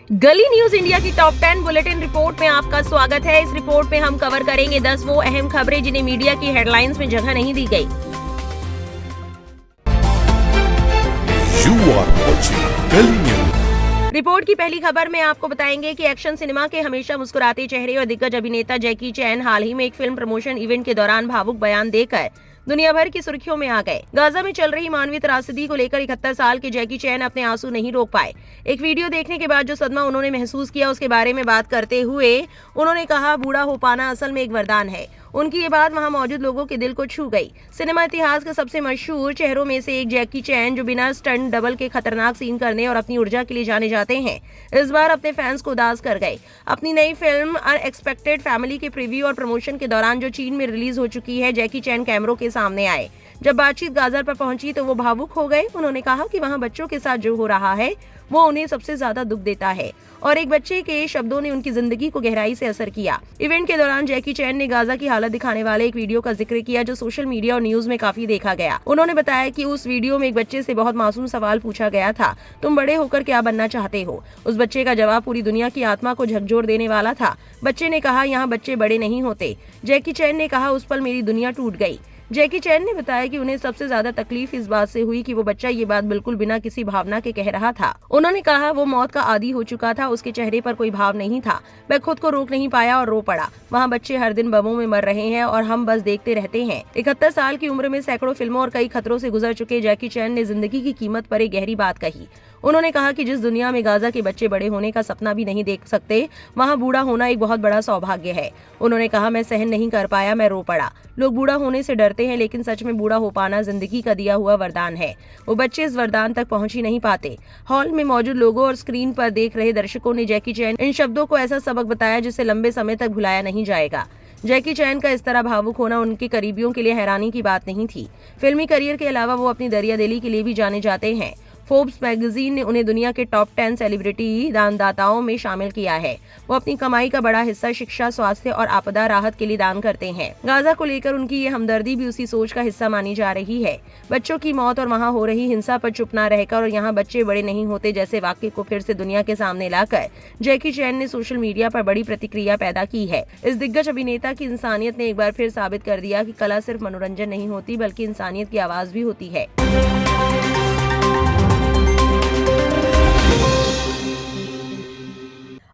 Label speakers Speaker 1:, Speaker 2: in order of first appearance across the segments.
Speaker 1: गली news India की top 10 bulletin report में आपका स्वागत है। इस रिपोर्ट में हम कवर करेंगे 10 वो अहम खबरें जिन्हें मीडिया की हेडलाइंस में जगह नहीं दी गई।
Speaker 2: You are watching गली न्यूज।
Speaker 1: रिपोर्ट की पहली खबर में आपको बताएंगे कि एक्शन सिनेमा के हमेशा मुस्कुराते चेहरे और दिग्गज अभिनेता जैकी चैन हाल ही में एक फिल्म प्रमोशन इवेंट के दौरान भावुक बयान देकर दुनिया भर की सुर्खियों में आ गए। गाजा में चल रही मानवीय त्रासदी को लेकर 71 साल के जैकी चैन अपने आंसू नहीं रोक पाए। एक वीडियो देखने के बाद जो सदमा उन्होंने महसूस किया उसके बारे में बात करते हुए उन्होंने कहा, बूढ़ा हो पाना असल में एक वरदान है। उनकी ये बात वहां मौजूद लोगों के दिल को छू गई। सिनेमा इतिहास के सबसे मशहूर चेहरों में से एक जैकी चैन, जो बिना स्टंट डबल के खतरनाक सीन करने और अपनी ऊर्जा के लिए जाने जाते हैं, इस बार अपने फैंस को उदास कर गए। अपनी नई फिल्म अनएक्सपेक्टेड फैमिली के प्रीव्यू और प्रमोशन के दौरान जो चीन में रिलीज हो चुकी है, जैकी चैन कैमरों के सामने आए। जब बातचीत गाजर पर पहुंची तो वो भावुक हो गए। उन्होंने कहा कि वहां बच्चों के साथ जो हो रहा है वो उन्हें सबसे ज्यादा दुख देता है और एक बच्चे के शब्दों ने उनकी जिंदगी को गहराई से असर किया। इवेंट के दौरान जैकी चैन ने गाजा की हालत दिखाने वाले एक वीडियो का जिक्र किया जो सोशल मीडिया और न्यूज में काफी देखा गया। उन्होंने बताया कि उस वीडियो में एक बच्चे से बहुत मासूम सवाल पूछा गया था, तुम बड़े होकर क्या बनना चाहते हो? उस बच्चे का जवाब पूरी दुनिया की आत्मा को झकझोर देने वाला था। बच्चे ने कहा, यहाँ बच्चे बड़े नहीं होते। जैकी चैन ने कहा, उस पल मेरी दुनिया टूट गई। जैकी चैन ने बताया कि उन्हें सबसे ज्यादा तकलीफ इस बात से हुई कि वो बच्चा ये बात बिल्कुल बिना किसी भावना के कह रहा था। उन्होंने कहा, वो मौत का आदी हो चुका था, उसके चेहरे पर कोई भाव नहीं था। मैं खुद को रोक नहीं पाया और रो पड़ा। वहाँ बच्चे हर दिन बमों में मर रहे हैं और हम बस देखते रहते हैं। 71 साल की उम्र में सैकड़ों फिल्मों और कई खतरों से गुजर चुके जैकी चैन ने जिंदगी की कीमत पर एक गहरी बात कही। उन्होंने कहा कि जिस दुनिया में गाजा के बच्चे बड़े होने का सपना भी नहीं देख सकते, वहाँ बूढ़ा होना एक बहुत बड़ा सौभाग्य है। उन्होंने कहा, मैं सहन नहीं कर पाया, मैं रो पड़ा। लोग बूढ़ा होने से डरते हैं, लेकिन सच में बूढ़ा हो पाना जिंदगी का दिया हुआ वरदान है। वो बच्चे इस वरदान तक पहुंच ही नहीं पाते। हॉल में मौजूद लोगों और स्क्रीन पर देख रहे दर्शकों ने जैकी चैन इन शब्दों को ऐसा सबक बताया जिसे लंबे समय तक भुलाया नहीं जाएगा। जैकी चैन का इस तरह भावुक होना उनके करीबियों के लिए हैरानी की बात नहीं थी। फिल्मी करियर के अलावा वो अपनी दरियादिली के लिए भी जाने जाते हैं। फोर्ब्स मैगजीन ने उन्हें दुनिया के टॉप 10 सेलिब्रिटी दानदाताओं में शामिल किया है। वो अपनी कमाई का बड़ा हिस्सा शिक्षा, स्वास्थ्य और आपदा राहत के लिए दान करते हैं। गाजा को लेकर उनकी ये हमदर्दी भी उसी सोच का हिस्सा मानी जा रही है। बच्चों की मौत और वहाँ हो रही हिंसा पर चुप न रहकर और यहाँ बच्चे बड़े नहीं होते जैसे वाक्य को फिर से दुनिया के सामने लाकर जैकी चैन ने सोशल मीडिया पर बड़ी प्रतिक्रिया पैदा की है। इस दिग्गज अभिनेता की इंसानियत ने एक बार फिर साबित कर दिया कि कला सिर्फ मनोरंजन नहीं होती बल्कि इंसानियत की आवाज भी होती है।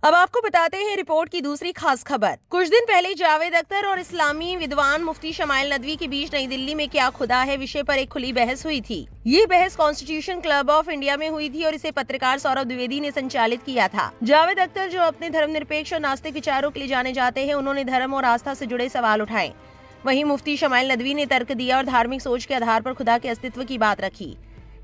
Speaker 1: अब आपको बताते हैं रिपोर्ट की दूसरी खास खबर। कुछ दिन पहले जावेद अख्तर और इस्लामी विद्वान मुफ्ती शमाइल नदवी के बीच नई दिल्ली में क्या खुदा है विषय पर एक खुली बहस हुई थी। ये बहस कॉन्स्टिट्यूशन क्लब ऑफ इंडिया में हुई थी और इसे पत्रकार सौरभ द्विवेदी ने संचालित किया था। जावेद अख्तर, जो अपने धर्मनिरपेक्ष और नास्तिक विचारों के लिए जाने जाते हैं, उन्होंने धर्म और आस्था से जुड़े सवाल उठाए। वहीं मुफ्ती शमाइल नदवी ने तर्क दिया और धार्मिक सोच के आधार पर खुदा के अस्तित्व की बात रखी।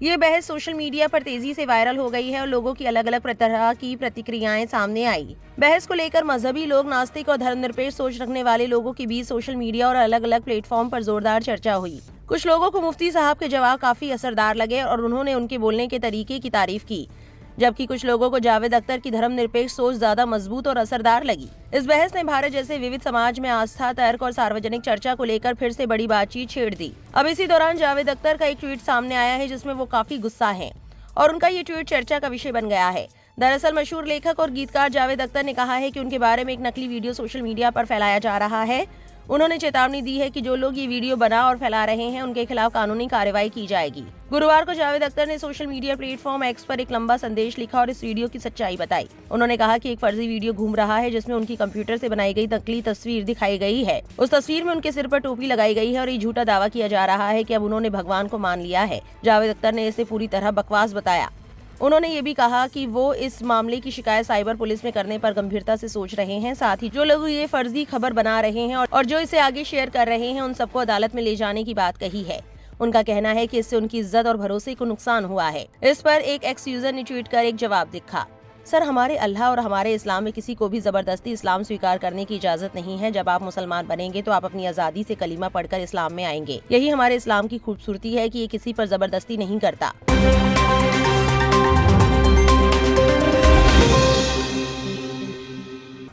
Speaker 1: ये बहस सोशल मीडिया पर तेजी से वायरल हो गई है और लोगों की अलग अलग तरह की प्रतिक्रियाएं सामने आई। बहस को लेकर मजहबी लोग, नास्तिक और धर्मनिरपेक्ष सोच रखने वाले लोगों के बीच सोशल मीडिया और अलग अलग प्लेटफॉर्म पर जोरदार चर्चा हुई। कुछ लोगों को मुफ्ती साहब के जवाब काफी असरदार लगे और उन्होंने उनके बोलने के तरीके की तारीफ की, जबकि कुछ लोगों को जावेद अख्तर की धर्मनिरपेक्ष सोच ज्यादा मजबूत और असरदार लगी। इस बहस ने भारत जैसे विविध समाज में आस्था, तर्क और सार्वजनिक चर्चा को लेकर फिर से बड़ी बातचीत छेड़ दी। अब इसी दौरान जावेद अख्तर का एक ट्वीट सामने आया है जिसमें वो काफी गुस्सा है और उनका ये ट्वीट चर्चा का विषय बन गया है। दरअसल मशहूर लेखक और गीतकार जावेद अख्तर ने कहा है कि उनके बारे में एक नकली वीडियो सोशल मीडिया पर फैलाया जा रहा है। उन्होंने चेतावनी दी है कि जो लोग ये वीडियो बना और फैला रहे हैं उनके खिलाफ कानूनी कार्रवाई की जाएगी। गुरुवार को जावेद अख्तर ने सोशल मीडिया प्लेटफॉर्म एक्स पर एक लंबा संदेश लिखा और इस वीडियो की सच्चाई बताई। उन्होंने कहा कि एक फर्जी वीडियो घूम रहा है जिसमें उनकी कंप्यूटर से बनाई गई नकली तस्वीर दिखाई गई है। उस तस्वीर में उनके सिर पर टोपी लगाई गई है और ये झूठा दावा किया जा रहा है कि अब उन्होंने भगवान को मान लिया है। जावेद अख्तर ने इसे पूरी तरह बकवास बताया। उन्होंने ये भी कहा कि वो इस मामले की शिकायत साइबर पुलिस में करने पर गंभीरता से सोच रहे हैं। साथ ही जो लोग ये फर्जी खबर बना रहे हैं और जो इसे आगे शेयर कर रहे हैं, उन सबको अदालत में ले जाने की बात कही है। उनका कहना है कि इससे उनकी इज्जत और भरोसे को नुकसान हुआ है। इस पर एक एक्स यूजर ने ट्वीट कर एक जवाब लिखा, सर, हमारे अल्लाह और हमारे इस्लाम में किसी को भी जबरदस्ती इस्लाम स्वीकार करने की इजाजत नहीं है। जब आप मुसलमान बनेंगे तो आप अपनी आजादी से कलीमा पढ़कर इस्लाम में आएंगे। यही हमारे इस्लाम की खूबसूरती है कि ये किसी पर जबरदस्ती नहीं करता।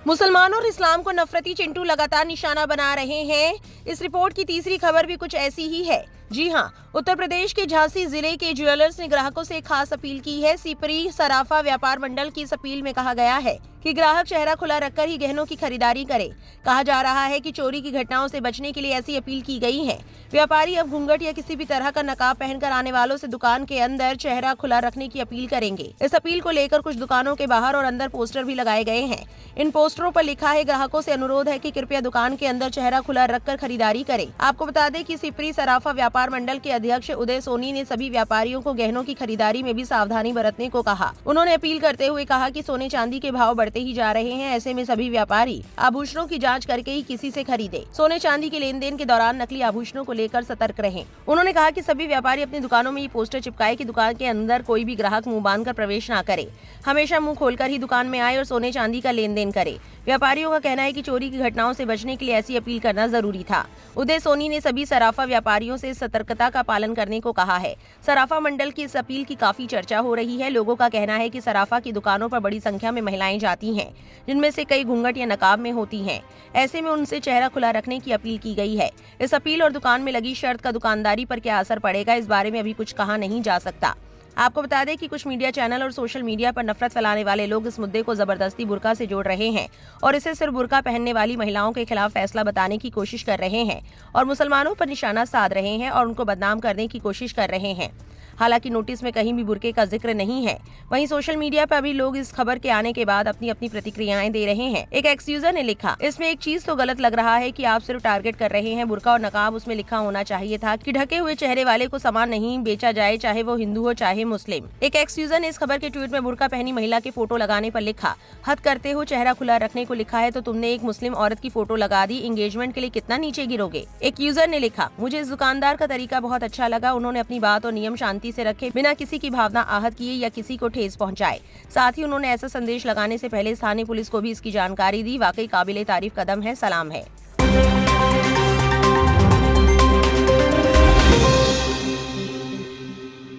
Speaker 1: मुसलमानों और इस्लाम को नफरती चिंटू लगातार निशाना बना रहे हैं। इस रिपोर्ट की तीसरी खबर भी कुछ ऐसी ही है। जी हां, उत्तर प्रदेश के झांसी जिले के ज्वेलर्स ने ग्राहकों से खास अपील की है। सिपरी सराफा व्यापार मंडल की इस अपील में कहा गया है कि ग्राहक चेहरा खुला रखकर ही गहनों की खरीदारी करे। कहा जा रहा है कि चोरी की घटनाओं से बचने के लिए ऐसी अपील की गई है। व्यापारी अब घूंघट या किसी भी तरह का नकाब पहनकर आने वालों से दुकान के अंदर चेहरा खुला रखने की अपील करेंगे। इस अपील को लेकर कुछ दुकानों के बाहर और अंदर पोस्टर भी लगाए गए हैं। इन पोस्टरों पर लिखा है, ग्राहकों से अनुरोध है कि कृपया दुकान के अंदर चेहरा खुला रखकर खरीदारी करें। आपको बता दें कि सिपरी सराफा व्यापार मंडल के अध्यक्ष उदय सोनी ने सभी व्यापारियों को गहनों की खरीदारी में भी सावधानी बरतने को कहा। उन्होंने अपील करते हुए कहा कि सोने चांदी के भाव बढ़ते ही जा रहे हैं, ऐसे में सभी व्यापारी आभूषणों की जांच करके ही किसी से खरीदे। सोने चांदी के लेन देन के दौरान नकली आभूषणों को लेकर सतर्क रहें। उन्होंने कहा कि सभी व्यापारी अपनी दुकानों में ये पोस्टर चिपकाए कि दुकान के अंदर कोई भी ग्राहक मुंह बांधकर प्रवेश न करे, हमेशा मुंह खोलकर ही दुकान में आए और सोने चांदी का लेन देन करे। व्यापारियों का कहना है कि चोरी की घटनाओं से बचने के लिए ऐसी अपील करना जरूरी था। उदय सोनी ने सभी सराफा व्यापारियों से सतर्कता का पालन करने को कहा है। सराफा मंडल की इस अपील की काफी चर्चा हो रही है। लोगों का कहना है कि सराफा की दुकानों पर बड़ी संख्या में महिलाएं जाती हैं, जिनमें से कई घूंघट या नकाब में होती हैं। ऐसे में उनसे चेहरा खुला रखने की अपील की गई है। इस अपील और दुकान में लगी शर्त का दुकानदारी पर क्या असर पड़ेगा, इस बारे में अभी कुछ कहा नहीं जा सकता। आपको बता दें कि कुछ मीडिया चैनल और सोशल मीडिया पर नफरत फैलाने वाले लोग इस मुद्दे को जबरदस्ती बुर्का से जोड़ रहे हैं और इसे सिर्फ बुर्का पहनने वाली महिलाओं के खिलाफ फैसला बताने की कोशिश कर रहे हैं और मुसलमानों पर निशाना साध रहे हैं और उनको बदनाम करने की कोशिश कर रहे हैं। हालांकि नोटिस में कहीं भी बुर्के का जिक्र नहीं है। वहीं सोशल मीडिया पर अभी लोग इस खबर के आने के बाद अपनी अपनी प्रतिक्रियाएं दे रहे हैं। एक एक्स यूजर ने लिखा, इसमें एक चीज तो गलत लग रहा है कि आप सिर्फ टारगेट कर रहे हैं बुर्का और नकाब। उसमें लिखा होना चाहिए था कि ढके हुए चेहरे वाले को सामान नहीं बेचा जाए, चाहे वो हिंदू हो चाहे मुस्लिम। एक एक्स यूजर ने इस खबर के ट्वीट में बुर्का पहनी महिला की फोटो लगाने पर लिखा, हद करते हो, चेहरा खुला रखने को लिखा है तो तुमने एक मुस्लिम औरत की फोटो लगा दी, एंगेजमेंट के लिए कितना नीचे गिरोगे। एक यूजर ने लिखा, मुझे इस दुकानदार का तरीका बहुत अच्छा लगा, उन्होंने अपनी बात और नियम शांति से रखे, बिना किसी की भावना आहत किए या किसी को ठेस पहुंचाए। साथ ही उन्होंने ऐसा संदेश लगाने से पहले स्थानीय पुलिस को भी इसकी जानकारी दी। वाकई काबिले तारीफ कदम है, सलाम है।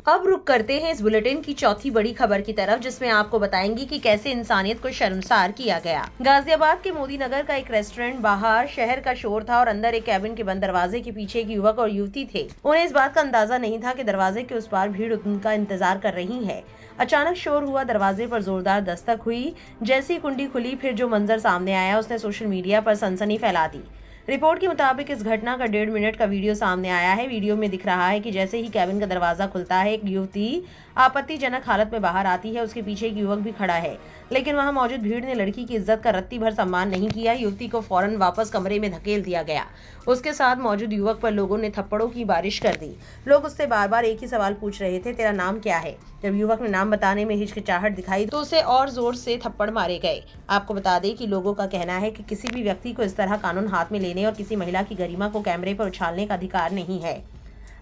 Speaker 1: अब रुक करते हैं इस बुलेटिन की चौथी बड़ी खबर की तरफ, जिसमें आपको बताएंगे कि कैसे इंसानियत को शर्मसार किया गया। गाजियाबाद के मोदी नगर का एक रेस्टोरेंट, बाहर शहर का शोर था और अंदर एक कैबिन के बंद दरवाजे के पीछे एक युवक और युवती थे। उन्हें इस बात का अंदाजा नहीं था कि दरवाजे के उस पार भीड़ उनका इंतजार कर रही है। अचानक शोर हुआ, दरवाजे पर जोरदार दस्तक हुई। जैसे ही कुंडी खुली, फिर जो मंजर सामने आया उसने सोशल मीडिया पर सनसनी फैला दी। रिपोर्ट के मुताबिक इस घटना का 1.5 मिनट का वीडियो सामने आया है। वीडियो में दिख रहा है कि जैसे ही कैबिन का दरवाजा खुलता है, एक युवती आपत्तिजनक हालत में बाहर आती है। उसके पीछे एक युवक भी खड़ा है, लेकिन वहां मौजूद भीड़ ने लड़की की इज्जत का रत्ती भर सम्मान नहीं किया। युवती को फौरन वापस कमरे में धकेल दिया गया। उसके साथ मौजूद युवक पर लोगों ने थप्पड़ों की बारिश कर दी। लोग उससे बार बार एक ही सवाल पूछ रहे थे, तेरा नाम क्या है? जब युवक ने नाम बताने में हिचकिचाहट दिखाई तो उसे और जोर से थप्पड़ मारे गए। आपको बता दें कि लोगों का कहना है कि किसी भी व्यक्ति को इस तरह कानून हाथ में लेने और किसी महिला की गरिमा को कैमरे पर उछालने का अधिकार नहीं है।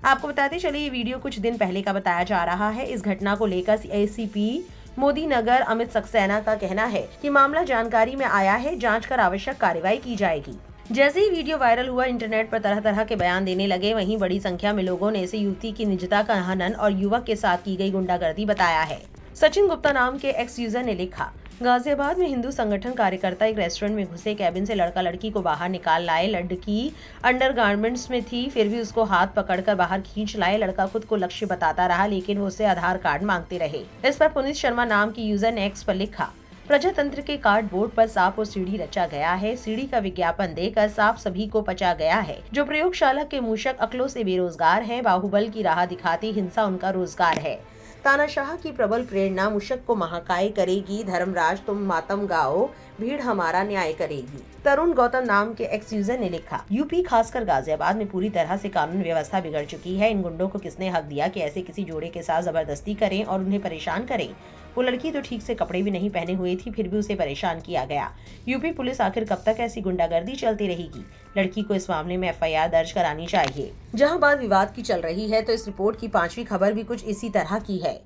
Speaker 1: आपको बताते चले, ये वीडियो कुछ दिन पहले का बताया जा रहा है। इस घटना को लेकर एसीपी मोदी नगर अमित सक्सेना का कहना है कि मामला जानकारी में आया है, जांच कर आवश्यक कार्रवाई की जाएगी। जैसे ही वीडियो वायरल हुआ, इंटरनेट पर तरह तरह के बयान देने लगे। वहीं बड़ी संख्या में लोगों ने इसे युवती की निजता का हनन और युवक के साथ की गई गुंडागर्दी बताया है। सचिन गुप्ता नाम के एक्स यूजर ने लिखा, गाजियाबाद में हिंदू संगठन कार्यकर्ता एक रेस्टोरेंट में घुसे, कैबिन से लड़का लड़की को बाहर निकाल लाए। लड़की अंडरगारमेंट्स में थी, फिर भी उसको हाथ पकड़कर बाहर खींच लाए। लड़का खुद को लक्ष्य बताता रहा, लेकिन वो उससे आधार कार्ड मांगते रहे। इस पर पुनीत शर्मा नाम की यूजर ने एक्स पर लिखा, प्रजातंत्र के कार्डबोर्ड पर सांप और सीढ़ी रचा गया है। सीढ़ी का विज्ञापन देकर सांप सभी को पचा गया है। जो प्रयोगशाला के मूषक अकलों से बेरोजगार हैं, बाहुबल की राह दिखाती हिंसा उनका रोजगार है। तानाशाह की प्रबल प्रेरणा मूषक को महाकाय करेगी। धर्मराज तुम मातम गाओ, भीड़ हमारा न्याय करेगी। तरुण गौतम नाम के एक्स यूजर ने लिखा, यूपी खासकर गाजियाबाद में पूरी तरह से कानून व्यवस्था बिगड़ चुकी है। इन गुंडों को किसने हक दिया कि ऐसे किसी जोड़े के साथ जबरदस्ती करें और उन्हें परेशान करें? वो लड़की तो ठीक से कपड़े भी नहीं पहने हुए थी, फिर भी उसे परेशान किया गया। यूपी पुलिस आखिर कब तक ऐसी गुंडागर्दी चलती रहेगी? लड़की को इस मामले में FIR दर्ज करानी चाहिए। जहां बात विवाद की चल रही है, तो इस रिपोर्ट की 5वीं खबर भी कुछ इसी तरह की है।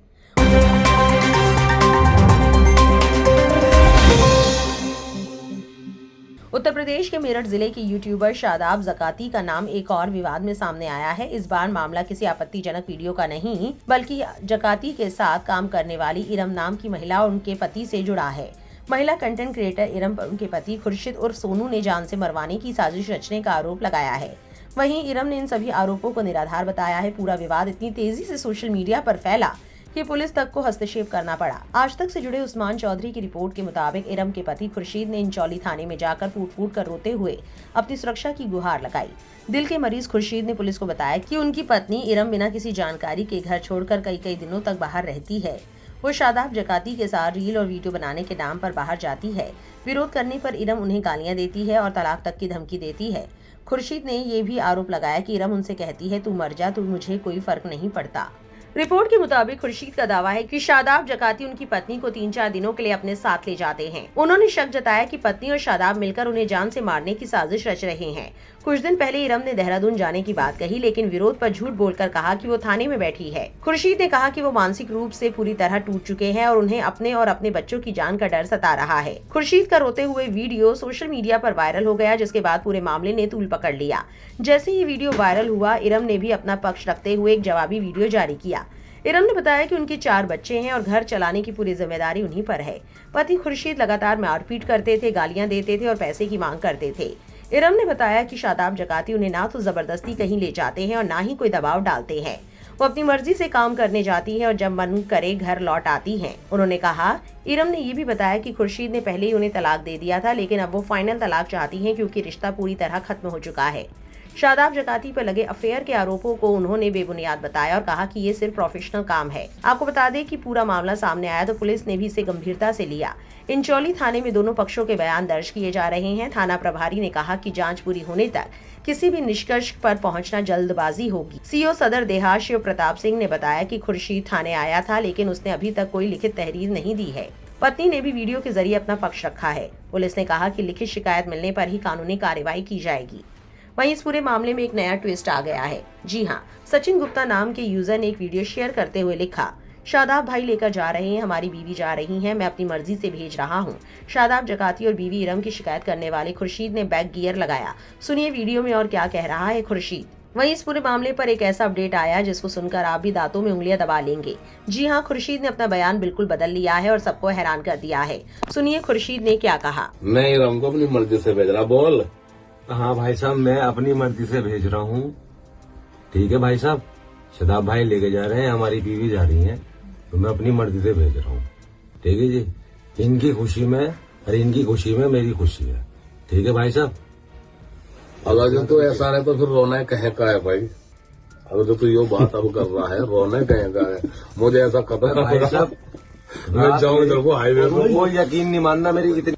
Speaker 1: उत्तर प्रदेश के मेरठ जिले के यूट्यूबर शादाब जकाती का नाम एक और विवाद में सामने आया है। इस बार मामला किसी आपत्तिजनक वीडियो का नहीं, बल्कि जकाती के साथ काम करने वाली इरम नाम की महिला और उनके पति से जुड़ा है। महिला कंटेंट क्रिएटर इरम पर उनके पति खुर्शीद उर्फ सोनू ने जान से मरवाने की साजिश रचने का आरोप लगाया है। वहीं इरम ने इन सभी आरोपों को निराधार बताया है। पूरा विवाद इतनी तेजी से सोशल मीडिया पर फैला कि पुलिस तक को हस्तक्षेप करना पड़ा। आज तक से जुड़े उस्मान चौधरी की रिपोर्ट के मुताबिक इरम के पति खुर्शीद ने इंचौली थाने में जाकर फूट फूट कर रोते हुए अपनी सुरक्षा की गुहार लगाई। दिल के मरीज खुर्शीद ने पुलिस को बताया कि उनकी पत्नी इरम बिना किसी जानकारी के घर छोड़कर कई दिनों तक बाहर रहती है। वो शादाब जकाती के साथ रील और वीडियो बनाने के नाम पर बाहर जाती है। विरोध करने पर इरम उन्हें गालियां देती है और तलाक तक की धमकी देती है। खुर्शीद ने ये भी आरोप लगाया कि इरम उनसे कहती है, तू मर जा, तू मुझे कोई फर्क नहीं पड़ता। रिपोर्ट के मुताबिक खुर्शीद का दावा है कि शादाब जकाती उनकी पत्नी को 3-4 दिनों के लिए अपने साथ ले जाते हैं। उन्होंने शक जताया कि पत्नी और शादाब मिलकर उन्हें जान से मारने की साजिश रच रहे हैं। कुछ दिन पहले इरम ने देहरादून जाने की बात कही, लेकिन विरोध पर झूठ बोलकर कहा कि वो थाने में बैठी है। खुर्शीद ने कहा कि वो मानसिक रूप से पूरी तरह टूट चुके हैं और उन्हें अपने और अपने बच्चों की जान का डर सता रहा है। खुर्शीद का रोते हुए वीडियो सोशल मीडिया पर वायरल हो गया, जिसके बाद पूरे मामले ने तूल पकड़ लिया। जैसे ही वीडियो वायरल हुआ, इरम ने भी अपना पक्ष रखते हुए एक जवाबी वीडियो जारी किया। इरम ने बताया कि उनके 4 बच्चे हैं और घर चलाने की पूरी जिम्मेदारी उन्हीं पर है। पति खुर्शीद लगातार मारपीट करते थे, गालियां देते थे और पैसे की मांग करते थे। इरम ने बताया कि शादाब जकाती उन्हें ना तो जबरदस्ती कहीं ले जाते हैं और ना ही कोई दबाव डालते हैं। वो अपनी मर्जी से काम करने जाती है और जब मन करे घर लौट आती हैं। उन्होंने कहा, इरम ने ये भी बताया कि खुर्शीद ने पहले ही उन्हें तलाक दे दिया था, लेकिन अब वो फाइनल तलाक चाहती हैं क्योंकि रिश्ता पूरी तरह खत्म हो चुका है। शादाब जकाती पर लगे अफेयर के आरोपों को उन्होंने बेबुनियाद बताया और कहा कि ये सिर्फ प्रोफेशनल काम है। आपको बता दें कि पूरा मामला सामने आया तो पुलिस ने भी इसे गंभीरता से लिया। इंचौली थाने में दोनों पक्षों के बयान दर्ज किए जा रहे हैं। थाना प्रभारी ने कहा कि जांच पूरी होने तक किसी भी निष्कर्ष पर पहुंचना जल्दबाजी होगी। सीओ सदर देहात शिव प्रताप सिंह ने बताया कि खुर्शीद थाने आया था, लेकिन उसने अभी तक कोई लिखित तहरीर नहीं दी है। पत्नी ने भी वीडियो के जरिए अपना पक्ष रखा है। पुलिस ने कहा कि लिखित शिकायत मिलने पर ही कानूनी कार्रवाई की जाएगी। वहीं इस पूरे मामले में एक नया ट्विस्ट आ गया है। जी हां, सचिन गुप्ता नाम के यूजर ने एक वीडियो शेयर करते हुए लिखा, शादाब भाई लेकर जा रहे हैं, हमारी बीवी जा रही है, मैं अपनी मर्जी से भेज रहा हूं। शादाब जकाती और बीवी इरम की शिकायत करने वाले खुर्शीद ने बैक गियर लगाया। सुनिए वीडियो में और क्या कह रहा है खुर्शीद। वहीं इस पूरे मामले पर एक ऐसा अपडेट आया जिसको सुनकर आप भी दांतों में उंगलियां दबा लेंगे। जी हां, खुर्शीद ने अपना बयान बिल्कुल बदल लिया है और सबको हैरान कर दिया है। सुनिए खुर्शीद ने क्या कहा।
Speaker 3: मैं इरम को अपनी मर्जी से भेज रहा। बोल।
Speaker 4: हाँ भाई साहब, मैं अपनी मर्जी से भेज रहा हूँ। ठीक है भाई साहब, शादाब भाई लेके जा रहे हैं, हमारी बीवी जा रही है, तो मैं अपनी मर्जी से भेज रहा हूँ। ठीक है जी, इनकी खुशी में और इनकी खुशी में मेरी खुशी है। ठीक है भाई साहब।
Speaker 3: अगर जो तो ऐसा है तो फिर रोना कहीं का है भाई। अगर जो तो ये बात अब कर रहा है, रोना कहीं का है। मुझे ऐसा खबर
Speaker 4: भाई साहब,
Speaker 3: मैं जाऊँ इधर को हाईवे को।
Speaker 4: वो यकीन नहीं मानना मेरी कितनी।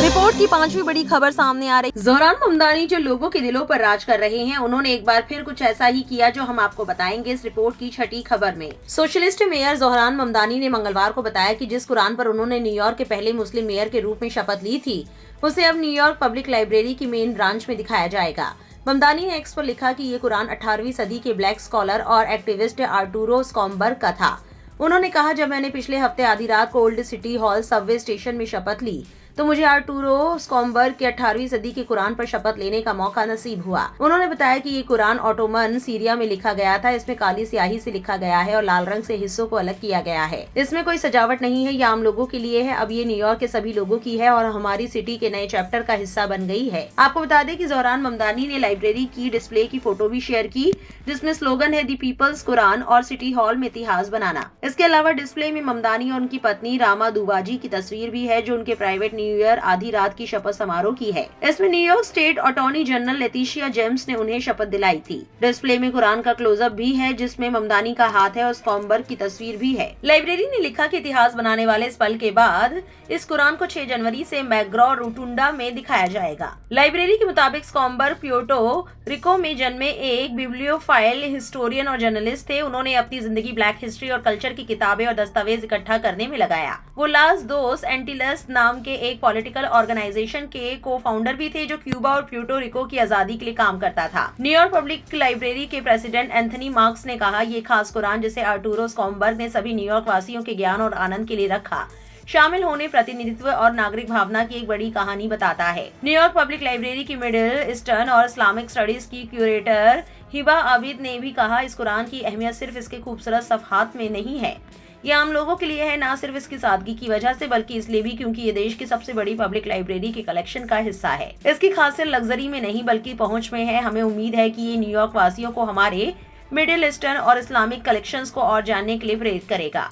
Speaker 1: रिपोर्ट की 5वीं बड़ी खबर सामने आ रही। ज़ोहरान ममदानी जो लोगों के दिलों पर राज कर रहे हैं, उन्होंने एक बार फिर कुछ ऐसा ही किया जो हम आपको बताएंगे इस रिपोर्ट की 6ठी खबर में। सोशलिस्ट मेयर ज़ोहरान ममदानी ने मंगलवार को बताया कि जिस कुरान पर उन्होंने न्यूयॉर्क के पहले मुस्लिम मेयर के रूप में शपथ ली थी, उसे अब न्यूयॉर्क पब्लिक लाइब्रेरी की मेन ब्रांच में दिखाया जाएगा। ममदानी ने एक्स पर लिखा कि ये कुरान 18वीं सदी के ब्लैक स्कॉलर और एक्टिविस्ट आर्टूरो स्कॉम्बर्ग का था। उन्होंने कहा, जब मैंने पिछले हफ्ते आधी रात को old city hall Subway station में शपथ ली तो मुझे आर्टूरो स्कॉम्बर्ग के 18वीं सदी के कुरान पर शपथ लेने का मौका नसीब हुआ। उन्होंने बताया कि ये कुरान ऑटोमन सीरिया में लिखा गया था। इसमें काली स्याही से लिखा गया है और लाल रंग से हिस्सों को अलग किया गया है। इसमें कोई सजावट नहीं है, ये आम लोगों के लिए है। अब ये न्यूयॉर्क के सभी लोगों की है और हमारी सिटी के नए चैप्टर का हिस्सा बन गई है। आपको बता दें कि ज़ोहरान ममदानी ने लाइब्रेरी की डिस्प्ले की फोटो भी शेयर की, जिसमें स्लोगन है, दी पीपल्स कुरान और सिटी हॉल में इतिहास बनाना। इसके अलावा डिस्प्ले में ममदानी और उनकी पत्नी रामा दुवाजी की तस्वीर भी है, जो उनके प्राइवेट न्यू ईयर आधी रात की शपथ समारोह की है। इसमें New York state attorney general Letitia James ने उन्हें शपथ दिलाई थी। डिस्प्ले में कुरान का क्लोजअप भी है, जिसमें ममदानी का हाथ है और स्कॉम्बर्ग की तस्वीर भी है। लाइब्रेरी ने लिखा कि इतिहास बनाने वाले इस पल के बाद इस कुरान को 6 जनवरी से मैग्रॉ रोटुंडा में दिखाया जाएगा। लाइब्रेरी के मुताबिक स्कॉम्बर्ग प्यूर्टो रिको में जन्मे एक बिब्लियोफाइल, हिस्टोरियन और जर्नलिस्ट थे। उन्होंने अपनी जिंदगी ब्लैक हिस्ट्री और कल्चर की किताबें और दस्तावेज इकट्ठा करने में लगाया। वो लास दोस एंटिलस नाम के एक पॉलिटिकल ऑर्गेनाइजेशन के को फाउंडर भी थे, जो क्यूबा और प्यूर्टो रिको की आजादी के लिए काम करता था। न्यूयॉर्क पब्लिक लाइब्रेरी के प्रेसिडेंट एंथनी मार्क्स ने कहा, ये खास कुरान जिसे आर्टूरो स्कॉम्बर्ग ने सभी न्यूयॉर्क वासियों के ज्ञान और आनंद के लिए रखा, शामिल होने, प्रतिनिधित्व और नागरिक भावना की एक बड़ी कहानी बताता है। न्यूयॉर्क पब्लिक लाइब्रेरी की मिडिल ईस्टर्न और इस्लामिक स्टडीज की क्यूरेटर हिबा आबिद ने भी कहा, इस कुरान की अहमियत सिर्फ इसके खूबसूरत सफ़हात में नहीं है, ये आम लोगों के लिए है, ना सिर्फ इसकी सादगी की वजह से बल्कि इसलिए भी क्योंकि ये देश की सबसे बड़ी पब्लिक लाइब्रेरी के कलेक्शन का हिस्सा है। इसकी खासियत लग्जरी में नहीं बल्कि पहुंच में है। हमें उम्मीद है कि ये न्यूयॉर्क वासियों को हमारे मिडिल ईस्टर्न और इस्लामिक कलेक्शंस को और जानने के लिए प्रेरित करेगा।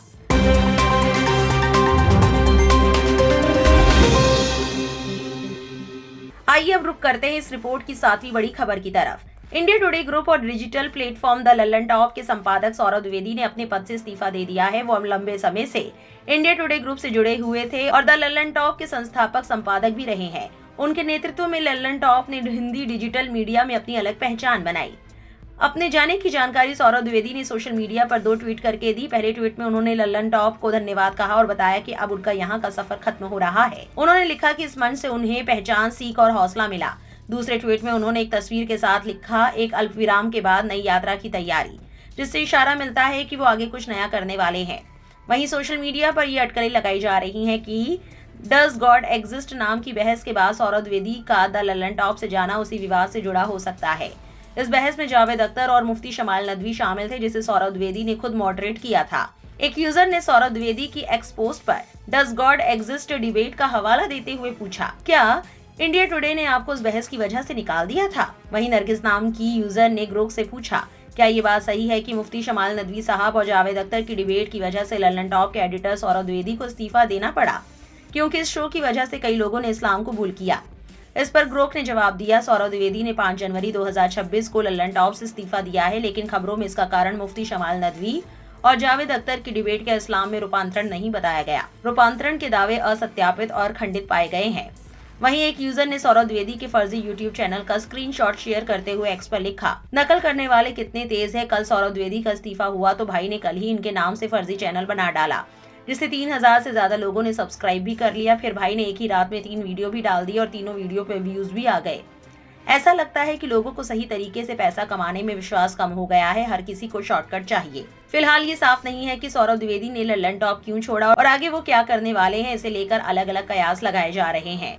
Speaker 1: आइए अब रुक करते हैं इस रिपोर्ट की 7वीं बड़ी खबर की तरफ। इंडिया टुडे ग्रुप और digital platform the Lallan top के संपादक सौरभ द्विवेदी ने अपने पद से इस्तीफा दे दिया है। वो लंबे समय से इंडिया टुडे ग्रुप से जुड़े हुए थे और द लल्लन टॉप के संस्थापक संपादक भी रहे हैं। उनके नेतृत्व में लल्लन टॉप ने हिंदी डिजिटल मीडिया में अपनी अलग पहचान बनाई। अपने जाने की जानकारी सौरभ द्विवेदी ने सोशल मीडिया पर 2 ट्वीट करके दी। पहले ट्वीट में उन्होंने लल्लन टॉप को धन्यवाद कहा और बताया कि अब उनका यहाँ का सफर खत्म हो रहा है। उन्होंने लिखा कि इस मंच से उन्हें पहचान, सीख और हौसला मिला। दूसरे ट्वीट में उन्होंने एक तस्वीर के साथ लिखा, एक अल्पविराम के बाद नई यात्रा की तैयारी, जिससे इशारा मिलता है कि वो आगे कुछ नया करने वाले हैं। वहीं सोशल मीडिया पर ये अटकलें लगाई जा रही हैं कि डज गॉड एग्जिस्ट नाम की बहस के बाद सौरभ द्विवेदी का द लल्लन टॉप से जाना उसी विवाद से जुड़ा हो सकता है। इस बहस में जावेद अख्तर और मुफ्ती शमाल नदवी शामिल थे, जिसे सौरभ द्विवेदी ने खुद मॉडरेट किया था। एक यूजर ने सौरभ द्विवेदी की एक्स पोस्ट पर डज गॉड एग्जिस्ट डिबेट का हवाला देते हुए पूछा, क्या इंडिया टुडे ने आपको उस बहस की वजह से निकाल दिया था? वहीं नरगिस नाम की यूजर ने ग्रोक से पूछा, क्या ये बात सही है कि मुफ्ती शमाल नदवी साहब और जावेद अख्तर की डिबेट की वजह से लल्लन टॉप के एडिटर सौरभ द्विवेदी को इस्तीफा देना पड़ा, क्योंकि इस शो की वजह से कई लोगों ने इस्लाम को भूल किया? इस पर ग्रोक ने जवाब दिया, सौरभ द्विवेदी ने 5 जनवरी 2026 को लल्लन टॉप से इस्तीफा दिया है, लेकिन खबरों में इसका कारण मुफ्ती शमाल नदवी और जावेद अख्तर की डिबेट के इस्लाम में रूपांतरण नहीं बताया गया। रूपांतरण के दावे असत्यापित और खंडित पाए गए हैं। वहीं एक यूजर ने सौरभ द्विवेदी के फर्जी यूट्यूब चैनल का स्क्रीनशॉट शेयर करते हुए एक्स पर लिखा, नकल करने वाले कितने तेज है। कल सौरभ द्विवेदी का इस्तीफा हुआ तो भाई ने कल ही इनके नाम से फर्जी चैनल बना डाला, जिससे 3000 से ज्यादा लोगों ने सब्सक्राइब भी कर लिया। फिर भाई ने एक ही रात में 3 वीडियो भी डाल दी और तीनों वीडियो पे व्यूज भी आ गए। ऐसा लगता है कि लोगों को सही तरीके से पैसा कमाने में विश्वास कम हो गया है। हर किसी को शॉर्टकट चाहिए। फिलहाल ये साफ नहीं है कि सौरभ द्विवेदी ने लल्लन टॉप क्यों छोड़ा और आगे वो क्या करने वाले हैं। इसे लेकर अलग अलग कयास लगाए जा रहे हैं।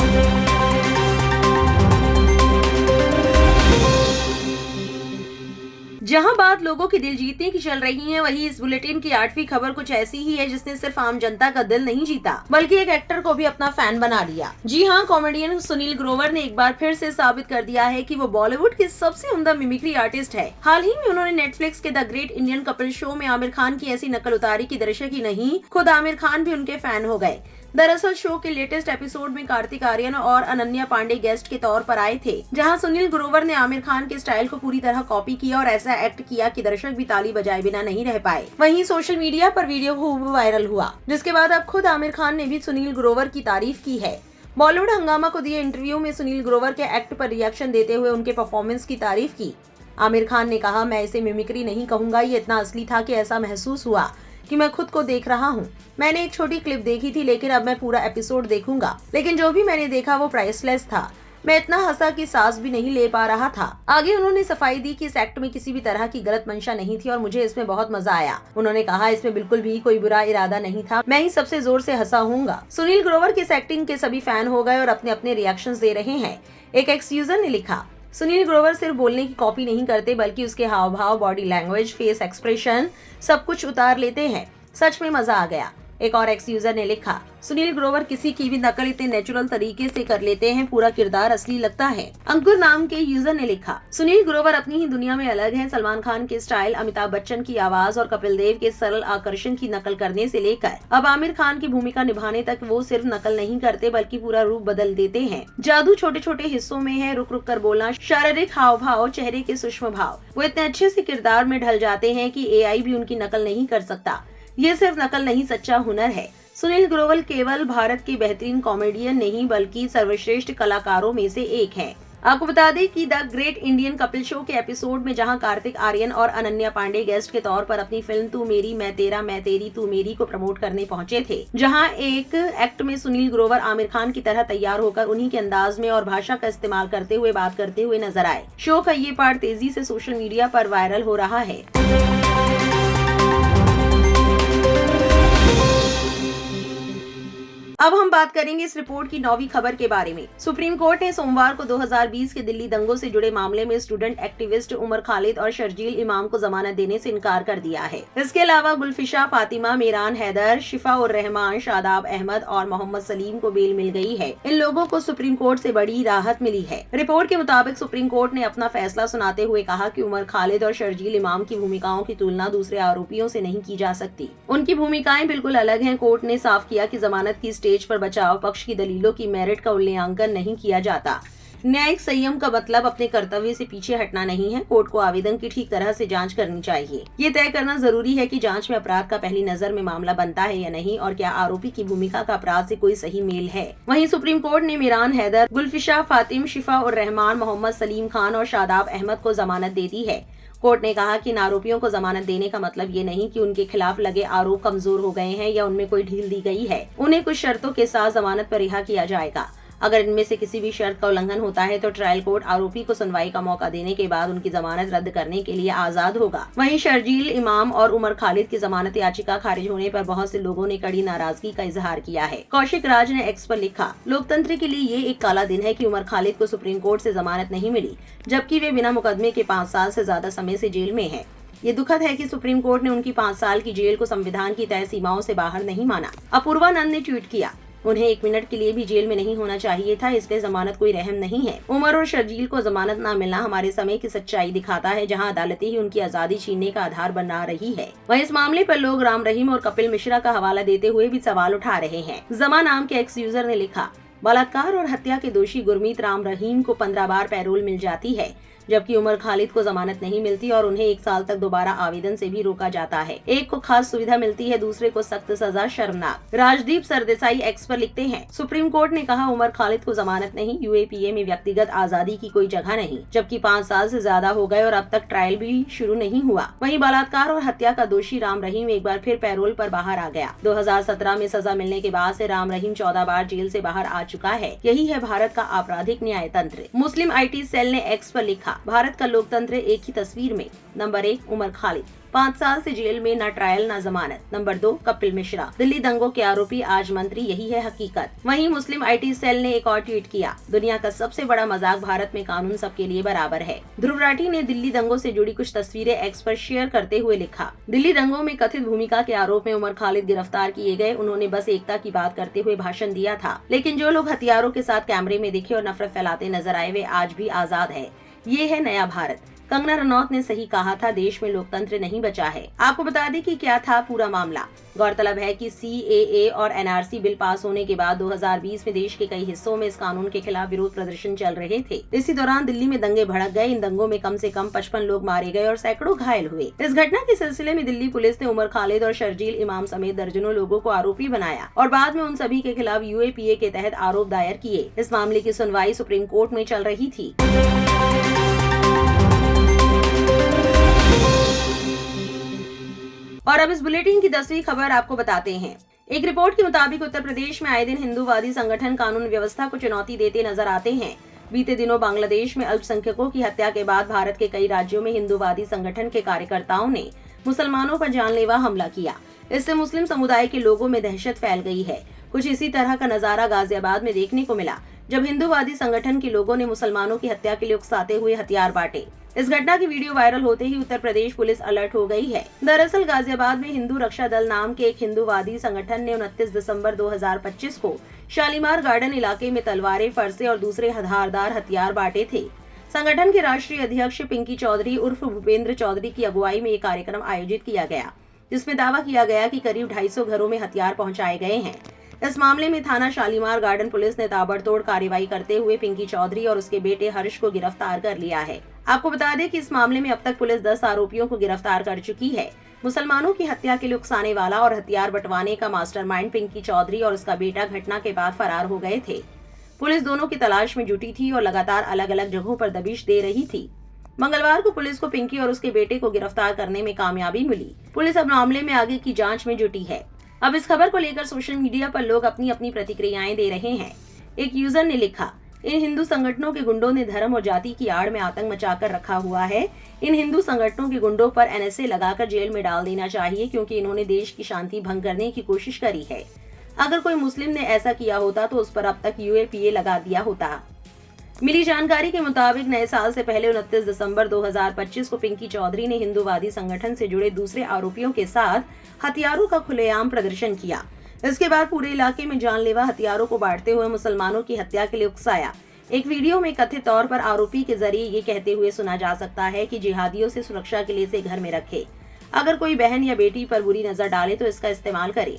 Speaker 1: जहां बात लोगों के दिल जीतने की चल रही है, वहीं इस बुलेटिन की 8वीं खबर कुछ ऐसी ही है जिसने सिर्फ आम जनता का दिल नहीं जीता बल्कि एक एक्टर को भी अपना फैन बना लिया। जी हां, कॉमेडियन सुनील ग्रोवर ने एक बार फिर से साबित कर दिया है कि वो बॉलीवुड के सबसे उम्दा मिमिक्री आर्टिस्ट है। हाल ही में उन्होंने नेटफ्लिक्स के the great Indian couple show में आमिर खान की ऐसी नकल उतारी कि दर्शक ही नहीं, खुद आमिर खान भी उनके फैन हो गए। दरअसल शो के लेटेस्ट एपिसोड में कार्तिक आर्यन और अनन्या पांडे गेस्ट के तौर पर आए थे, जहां सुनील ग्रोवर ने आमिर खान के स्टाइल को पूरी तरह कॉपी किया और ऐसा एक्ट किया कि दर्शक भी ताली बजाए बिना नहीं रह पाए। वहीं सोशल मीडिया पर वीडियो खूब वायरल हुआ, जिसके बाद अब खुद आमिर खान ने भी सुनील ग्रोवर की तारीफ की है। बॉलीवुड हंगामा को दिए इंटरव्यू में सुनील ग्रोवर के एक्ट पर रिएक्शन देते हुए उनके परफॉर्मेंस की तारीफ की। आमिर खान ने कहा, मैं इसे मिमिक्री नहीं कहूंगा, ये इतना असली था कि ऐसा महसूस हुआ कि मैं खुद को देख रहा हूँ। मैंने एक छोटी क्लिप देखी थी, लेकिन अब मैं पूरा एपिसोड देखूंगा। लेकिन जो भी मैंने देखा वो प्राइसलेस था। मैं इतना हंसा कि सांस भी नहीं ले पा रहा था। आगे उन्होंने सफाई दी कि इस एक्ट में किसी भी तरह की गलत मंशा नहीं थी और मुझे इसमें बहुत मजा आया। उन्होंने कहा, इसमें बिल्कुल भी कोई बुरा इरादा नहीं था, मैं ही सबसे जोर से हंसा हूँगा। सुनील ग्रोवर की इस एक्टिंग के सभी फैन हो गए और अपने अपने रिएक्शंस दे रहे हैं। एक एक्स यूजर ने लिखा, सुनील ग्रोवर सिर्फ बोलने की कॉपी नहीं करते बल्कि उसके हाव भाव, बॉडी लैंग्वेज, फेस एक्सप्रेशन सब कुछ उतार लेते हैं। सच में मजा आ गया। एक और एक्स यूजर ने लिखा, सुनील ग्रोवर किसी की भी नकल इतने नेचुरल तरीके से कर लेते हैं, पूरा किरदार असली लगता है। अंकुर नाम के यूजर ने लिखा, सुनील ग्रोवर अपनी ही दुनिया में अलग हैं। सलमान खान के स्टाइल, अमिताभ बच्चन की आवाज और कपिल देव के सरल आकर्षण की नकल करने से लेकर अब आमिर खान की भूमिका निभाने तक वो सिर्फ नकल नहीं करते बल्कि पूरा रूप बदल देते हैं। जादू छोटे छोटे हिस्सों में है, रुक रुक कर बोलना, शारीरिक हाव भाव, चेहरे के सूक्ष्म भाव। वो इतने अच्छे से किरदार में ढल जाते हैं कि AI भी उनकी नकल नहीं कर सकता। ये सिर्फ नकल नहीं, सच्चा हुनर है। सुनील ग्रोवर केवल भारत के बेहतरीन कॉमेडियन नहीं बल्कि सर्वश्रेष्ठ कलाकारों में से एक हैं। आपको बता दें कि the great Indian Kapil show के एपिसोड में जहां कार्तिक आर्यन और अनन्या पांडे गेस्ट के तौर पर अपनी फिल्म तू मेरी मैं तेरा मैं तेरी तू मेरी को प्रमोट करने पहुंचे थे, जहां एक एक्ट में सुनील ग्रोवर आमिर खान की तरह तैयार होकर उन्हीं के अंदाज में और भाषा का इस्तेमाल करते हुए बात करते हुए नजर आए। शो का ये पार्ट तेजी से सोशल मीडिया पर वायरल हो रहा है। अब हम बात करेंगे इस रिपोर्ट की 9वीं खबर के बारे में। सुप्रीम कोर्ट ने सोमवार को 2020 के दिल्ली दंगों से जुड़े मामले में स्टूडेंट एक्टिविस्ट उमर खालिद और शर्जील इमाम को जमानत देने से इनकार कर दिया है। इसके अलावा गुलफिशा फातिमा, मीरान हैदर, शिफा उर रहमान, शादाब अहमद और मोहम्मद सलीम को बेल मिल गई है। इन लोगों को सुप्रीम कोर्ट से बड़ी राहत मिली है। रिपोर्ट के मुताबिक सुप्रीम कोर्ट ने अपना फैसला सुनाते हुए कहा कि उमर खालिद और शर्जील इमाम की भूमिकाओं की तुलना दूसरे आरोपियों से नहीं की जा सकती। उनकी भूमिकाएं बिल्कुल अलग हैं। कोर्ट ने साफ किया कि जमानत की स्टेज पर बचाव पक्ष की दलीलों की मेरिट का उल्लंघन नहीं किया जाता। न्यायिक संयम का मतलब अपने कर्तव्य से पीछे हटना नहीं है। कोर्ट को आवेदन की ठीक तरह से जांच करनी चाहिए। ये तय करना जरूरी है कि जांच में अपराध का पहली नजर में मामला बनता है या नहीं, और क्या आरोपी की भूमिका का अपराध से कोई सही मेल है। वहीं सुप्रीम कोर्ट ने मीरान हैदर, गुलफिशा फातिम, शिफा उर रहमान, मोहम्मद सलीम खान और शादाब अहमद को जमानत दे दी है। कोर्ट ने कहा कि इन आरोपियों को जमानत देने का मतलब ये नहीं कि उनके खिलाफ लगे आरोप कमजोर हो गए हैं या उनमें कोई ढील दी गई है। उन्हें कुछ शर्तों के साथ जमानत पर रिहा किया जाएगा। अगर इनमें से किसी भी शर्त का उल्लंघन होता है तो ट्रायल कोर्ट आरोपी को सुनवाई का मौका देने के बाद उनकी जमानत रद्द करने के लिए आजाद होगा। वहीं शर्जील इमाम और उमर खालिद की जमानत याचिका खारिज होने पर बहुत से लोगों ने कड़ी नाराजगी का इजहार किया है। कौशिक राज ने एक्स पर लिखा, लोकतंत्र के लिए ये एक काला दिन है कि उमर खालिद को सुप्रीम कोर्ट से जमानत नहीं मिली, जबकि वे बिना मुकदमे के 5 साल से ज्यादा समय से जेल में है। ये दुखद है कि सुप्रीम कोर्ट ने उनकी 5 साल की जेल को संविधान की तय सीमाओं से बाहर नहीं माना। अपूर्वानंद ने ट्वीट किया, उन्हें 1 मिनट के लिए भी जेल में नहीं होना चाहिए था, इसलिए जमानत कोई रहम नहीं है। उमर और शर्जील को जमानत न मिलना हमारे समय की सच्चाई दिखाता है, जहां अदालतें ही उनकी आजादी छीनने का आधार बना रही है। वहीं इस मामले पर लोग राम रहीम और कपिल मिश्रा का हवाला देते हुए भी सवाल उठा रहे हैं। जमा नाम के एक्स यूजर ने लिखा, बलात्कार और हत्या के दोषी गुरमीत राम रहीम को 15 बार पैरोल मिल जाती है, जबकि उमर खालिद को जमानत नहीं मिलती और उन्हें 1 साल तक दोबारा आवेदन से भी रोका जाता है। एक को खास सुविधा मिलती है, दूसरे को सख्त सजा। शर्मनाक। राजदीप सरदेसाई एक्स पर लिखते हैं, सुप्रीम कोर्ट ने कहा उमर खालिद को जमानत नहीं, यूएपीए में व्यक्तिगत आजादी की कोई जगह नहीं, जबकि 5 साल से ज्यादा हो गए और अब तक ट्रायल भी शुरू नहीं हुआ। वहीं बलात्कार और हत्या का दोषी राम रहीम एक बार फिर पैरोल पर बाहर आ गया। 2017 में सजा मिलने के बाद से राम रहीम 14 बार जेल से बाहर आ चुका है। यही है भारत का आपराधिक न्याय तंत्र। मुस्लिम IT सेल ने एक्स पर लिखा, भारत का लोकतंत्र एक ही तस्वीर में। नंबर 1 उमर खालिद, 5 साल से जेल में, न ट्रायल न जमानत। नंबर 2 कपिल मिश्रा, दिल्ली दंगों के आरोपी आज मंत्री, यही है हकीकत। वहीं मुस्लिम IT सेल ने एक और ट्वीट किया, दुनिया का सबसे बड़ा मजाक, भारत में कानून सबके लिए बराबर है। ध्रुव राठी ने दिल्ली दंगों से जुड़ी कुछ तस्वीरें एक्स पर शेयर करते हुए लिखा, दिल्ली दंगों में कथित भूमिका के आरोप में उमर खालिद गिरफ्तार किए गए। उन्होंने बस एकता की बात करते हुए भाषण दिया था, लेकिन जो लोग हथियारों के साथ कैमरे में दिखे और नफरत फैलाते नजर आए, वे आज भी आजाद है। ये है नया भारत। कंगना रनौत ने सही कहा था, देश में लोकतंत्र नहीं बचा है। आपको बता दें कि क्या था पूरा मामला। गौरतलब है कि CAA और NRC बिल पास होने के बाद 2020 में देश के कई हिस्सों में इस कानून के खिलाफ विरोध प्रदर्शन चल रहे थे। इसी दौरान दिल्ली में दंगे भड़क गए। इन दंगों में कम से कम 55 लोग मारे गए और सैकड़ों घायल हुए। इस घटना के सिलसिले में दिल्ली पुलिस ने उमर खालिद और शर्जील इमाम समेत दर्जनों लोगों को आरोपी बनाया और बाद में उन सभी के खिलाफ UAPA के तहत आरोप दायर किए। इस मामले की सुनवाई सुप्रीम कोर्ट में चल रही थी। और अब इस बुलेटिन की 10वीं खबर आपको बताते हैं। एक रिपोर्ट के मुताबिक उत्तर प्रदेश में आए दिन हिंदूवादी संगठन कानून व्यवस्था को चुनौती देते नजर आते हैं। बीते दिनों बांग्लादेश में अल्पसंख्यकों की हत्या के बाद भारत के कई राज्यों में हिंदूवादी संगठन के कार्यकर्ताओं ने मुसलमानों पर जानलेवा हमला किया। इससे मुस्लिम समुदाय के लोगों में दहशत फैल गई है। कुछ इसी तरह का नजारा गाजियाबाद में देखने को मिला, जब हिंदूवादी संगठन के लोगों ने मुसलमानों की हत्या के लिए उकसाते हुए हथियार बांटे। इस घटना की वीडियो वायरल होते ही उत्तर प्रदेश पुलिस अलर्ट हो गई है। दरअसल गाजियाबाद में हिंदू रक्षा दल नाम के एक हिंदूवादी संगठन ने 29 दिसंबर 2025 को शालीमार गार्डन इलाके में तलवारें, फरसे और दूसरे धारदार हथियार बांटे थे। संगठन के राष्ट्रीय अध्यक्ष पिंकी चौधरी उर्फ भूपेंद्र चौधरी की अगुवाई में एक कार्यक्रम आयोजित किया गया, जिसमें दावा किया गया कि करीब 250 घरों में हथियार पहुंचाए गए हैं। इस मामले में थाना शालीमार गार्डन पुलिस ने ताबड़तोड़ कार्रवाई करते हुए पिंकी चौधरी और उसके बेटे हर्ष को गिरफ्तार कर लिया है। आपको बता दें कि इस मामले में अब तक पुलिस 10 आरोपियों को गिरफ्तार कर चुकी है। मुसलमानों की हत्या के लिए उकसाने वाला और हथियार बंटवाने का मास्टरमाइंड पिंकी चौधरी और उसका बेटा घटना के बाद फरार हो गए थे। पुलिस दोनों की तलाश में जुटी थी और लगातार अलग अलग जगहों पर दबिश दे रही थी। मंगलवार को पुलिस को पिंकी और उसके बेटे को गिरफ्तार करने में कामयाबी मिली। पुलिस अब मामले में आगे की जांच में जुटी है। अब इस खबर को लेकर सोशल मीडिया पर लोग अपनी अपनी प्रतिक्रियाएं दे रहे हैं। एक यूजर ने लिखा, इन हिंदू संगठनों के गुंडों ने धर्म और जाति की आड़ में आतंक मचाकर रखा हुआ है। इन हिंदू संगठनों के गुंडों पर NSA लगाकर जेल में डाल देना चाहिए, क्योंकि इन्होंने देश की शांति भंग करने की कोशिश करी है। अगर कोई मुस्लिम ने ऐसा किया होता तो उस पर अब तक यूएपीए लगा दिया होता। मिली जानकारी के मुताबिक नए साल से पहले 29 दिसंबर 2025 को पिंकी चौधरी ने हिंदूवादी संगठन से जुड़े दूसरे आरोपियों के साथ हथियारों का खुलेआम प्रदर्शन किया। इसके बाद पूरे इलाके में जानलेवा हथियारों को बांटते हुए मुसलमानों की हत्या के लिए उकसाया। एक वीडियो में कथित तौर पर आरोपी के जरिए ये कहते हुए सुना जा सकता है कि जिहादियों से सुरक्षा के लिए इसे घर में रखे, अगर कोई बहन या बेटी पर बुरी नजर डाले तो इसका इस्तेमाल करे।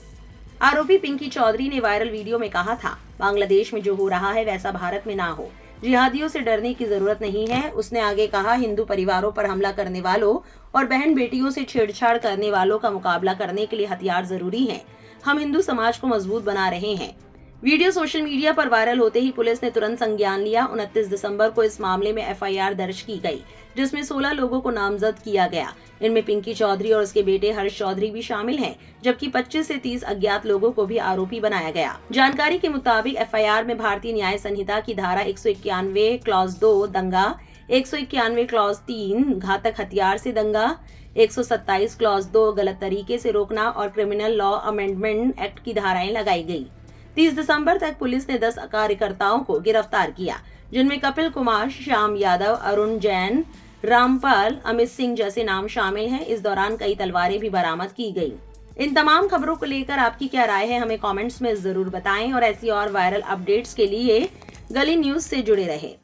Speaker 1: आरोपी पिंकी चौधरी ने वायरल वीडियो में कहा था, बांग्लादेश में जो हो रहा है वैसा भारत में ना हो, जिहादियों से डरने की जरूरत नहीं है। उसने आगे कहा, हिंदू परिवारों पर हमला करने वालों और बहन बेटियों से छेड़छाड़ करने वालों का मुकाबला करने के लिए हथियार जरूरी हैं। हम हिंदू समाज को मजबूत बना रहे हैं। वीडियो सोशल मीडिया पर वायरल होते ही पुलिस ने तुरंत संज्ञान लिया। 29 दिसंबर को इस मामले में एफआईआर दर्ज की गई, जिसमें 16 लोगों को नामजद किया गया। इनमें पिंकी चौधरी और उसके बेटे हर्ष चौधरी भी शामिल हैं, जबकि 25 से 30 अज्ञात लोगों को भी आरोपी बनाया गया। जानकारी के मुताबिक एफआईआर में भारतीय न्याय संहिता की धारा 191 क्लॉज 2 दंगा, 191 क्लॉज 3 घातक हथियार से दंगा, 127 क्लॉज 2 गलत तरीके से रोकना और क्रिमिनल लॉ अमेंडमेंट एक्ट की धाराएं लगाई गई। 30 दिसंबर तक पुलिस ने 10 कार्यकर्ताओं को गिरफ्तार किया, जिनमें कपिल कुमार, श्याम यादव, अरुण जैन, रामपाल, अमित सिंह जैसे नाम शामिल हैं। इस दौरान कई तलवारें भी बरामद की गई। इन तमाम खबरों को लेकर आपकी क्या राय है, हमें कमेंट्स में जरूर बताएं और ऐसी और वायरल अपडेट्स के लिए गली न्यूज से जुड़े रहें।